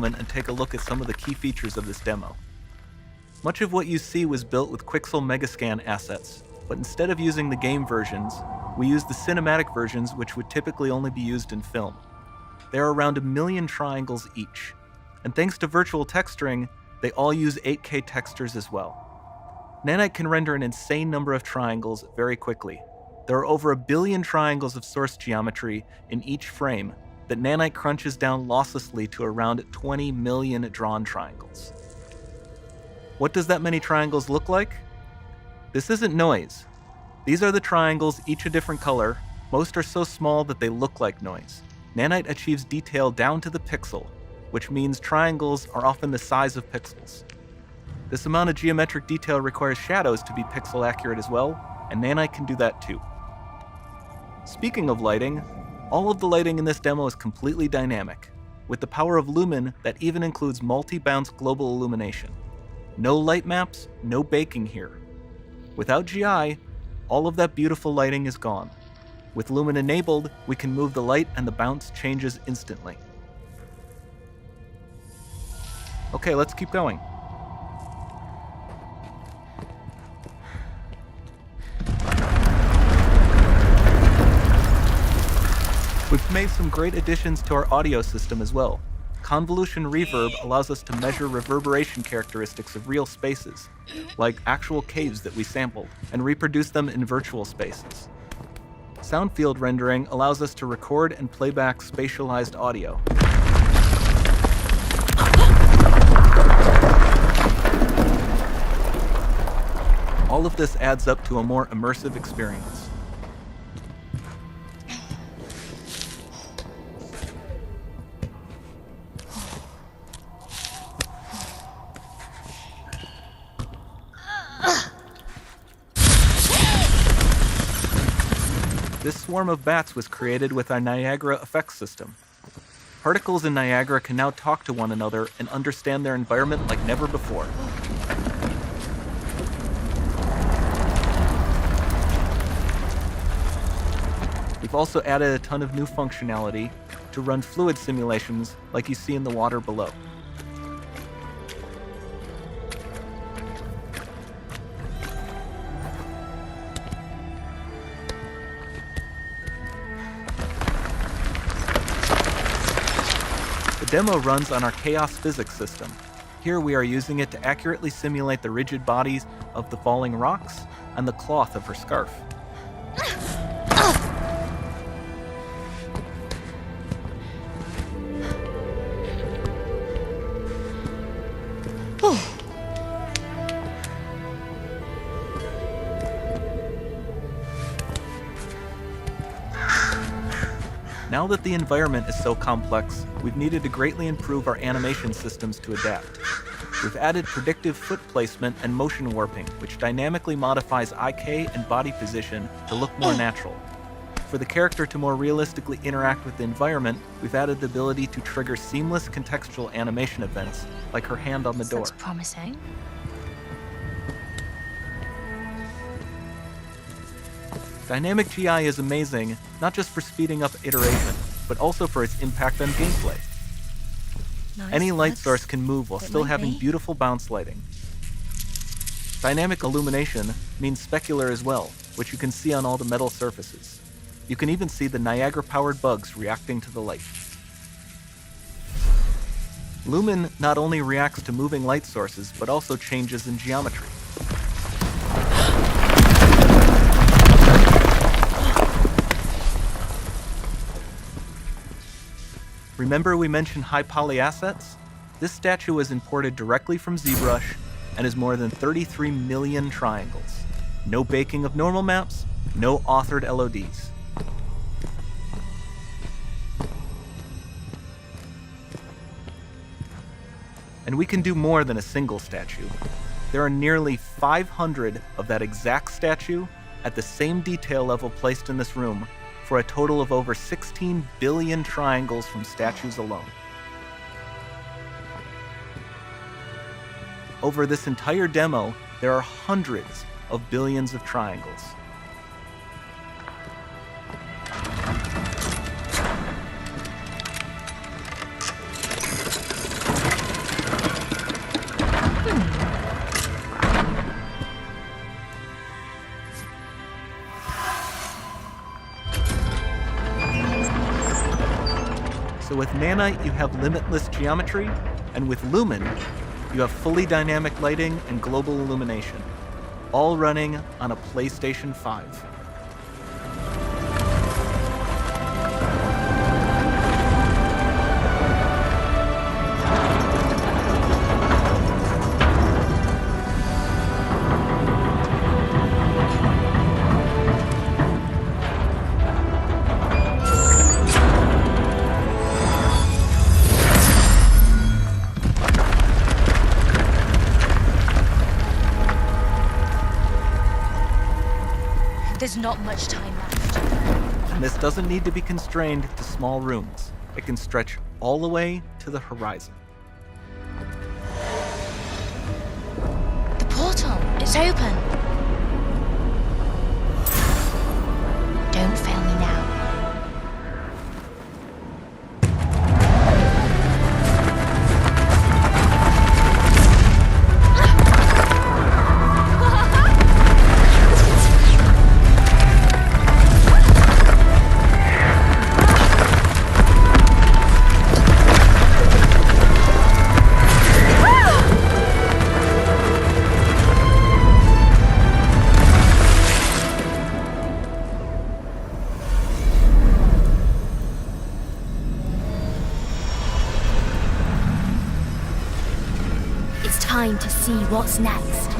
moment and take a look at some of the key features of this demo. Much of what you see was built with Quixel Megascan assets, but instead of using the game versions, we used the cinematic versions, which would typically only be used in film. There are around 1 million triangles each, and thanks to virtual texturing, they all use 8K textures as well. Nanite can render an insane number of triangles very quickly. There are over 1 billion triangles of source geometry in each frame that Nanite crunches down losslessly to around 20 million drawn triangles. What does that many triangles look like? This isn't noise. These are the triangles, each a different color. Most are so small that they look like noise. Nanite achieves detail down to the pixel, which means triangles are often the size of pixels. This amount of geometric detail requires shadows to be pixel accurate as well, and Nanite can do that too. Speaking of lighting, all of the lighting in this demo is completely dynamic, with the power of Lumen that even includes multi-bounce global illumination. No light maps, no baking here. Without GI, all of that beautiful lighting is gone. With Lumen enabled, we can move the light and the bounce changes instantly. Okay, let's keep going. We've made some great additions to our audio system as well. Convolution reverb allows us to measure reverberation characteristics of real spaces, like actual caves that we sampled, and reproduce them in virtual spaces. Sound field rendering allows us to record and playback spatialized audio. All of this adds up to a more immersive experience. This swarm of bats was created with our Niagara effects system. Particles in Niagara can now talk to one another and understand their environment like never before. We've also added a ton of new functionality to run fluid simulations like you see in the water below. The demo runs on our chaos physics system. Here we are using it to accurately simulate the rigid bodies of the falling rocks and the cloth of her scarf. Now that the environment is so complex, we've needed to greatly improve our animation systems to adapt. We've added predictive foot placement and motion warping, which dynamically modifies IK and body position to look more natural. For the character to more realistically interact with the environment, we've added the ability to trigger seamless contextual animation events, like her hand on the door. That's promising. Dynamic GI is amazing, not just for speeding up iteration, but also for its impact on gameplay. Nice. Any light source can move while still having beautiful bounce lighting. Dynamic illumination means specular as well, which you can see on all the metal surfaces. You can even see the Niagara-powered bugs reacting to the light. Lumen not only reacts to moving light sources, but also changes in geometry. Remember we mentioned high poly assets? This statue was imported directly from ZBrush and is more than 33 million triangles. No baking of normal maps, no authored LODs. And we can do more than a single statue. There are nearly 500 of that exact statue at the same detail level placed in this room, for a total of over 16 billion triangles from statues alone. Over this entire demo, there are hundreds of billions of triangles. Mana, you have limitless geometry, and with Lumen, you have fully dynamic lighting and global illumination, all running on a PlayStation 5. There's not much time left. And this doesn't need to be constrained to small rooms. It can stretch all the way to the horizon. The portal, it's open. Don't fail me now. It's time to see what's next.